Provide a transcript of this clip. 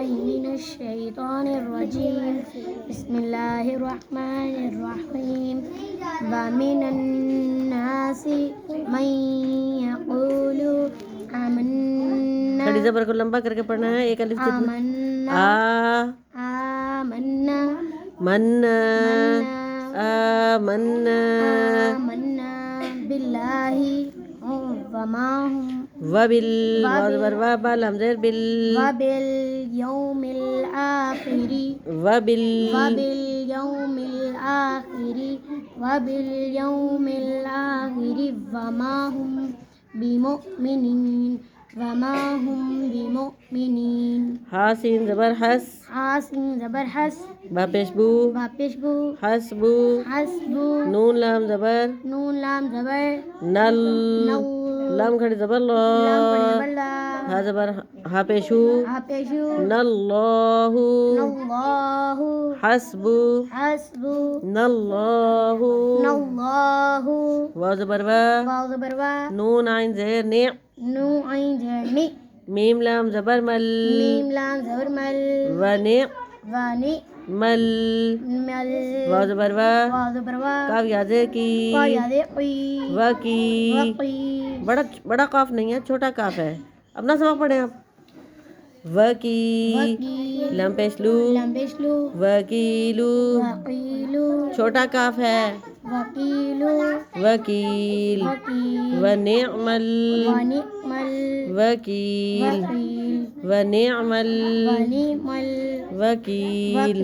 بالله من الشيطان الرجيم بسم الله الرحمن الرحيم ومن الناس من يقول आमन्ना खड़ी जबर को लंबा करके पढ़ना है। एक अलिफ जितना आमन्ना आमन्ना मन्ना मन्ना आमन्ना आमन्ना बिल्लाहि वमा वबिल वबल हमज़ेर बिल वबिल यौमिल आखिरी वबिल वबिल यौमिल आखिरी वबिल यौमिल आखिरी वमा हुम बिमुमिनीन वमा हुम बिमुमिनीन। हासिन जबर हस हासिन जबर हस बापेशबू बापेशबू हसबू हसबू नून लाम जबर नून लाम जबर नल नल लाम खड़ी जबर लो लाम पढ़े बल्ला हा जबर हापेशू हापेशु नल्लाहु नल्लाहु हसबू हसबु नल्लाहु नल्लाहु वाव जबर वा वाव जबर वा नून आइन ज़ेर ने नू आइन जर्नी मीम लाम जबर मल मीम लाम जबर मल वने वानी मल मल वाव जबर वा वाव जबर वा काफ यादे की का यादे की वकी वकी बड़ा बड़ा काफ नहीं है, छोटा काफ है। अपना सबक पढ़े आप। वकी वकी लम्पेशलू लम्बेशलू वकीलू वकीलू छोटा काफ है। वकीलू वकील वकील वनिअमल वनिमल वकील वकील वनिअमल वनिमल वकील वकील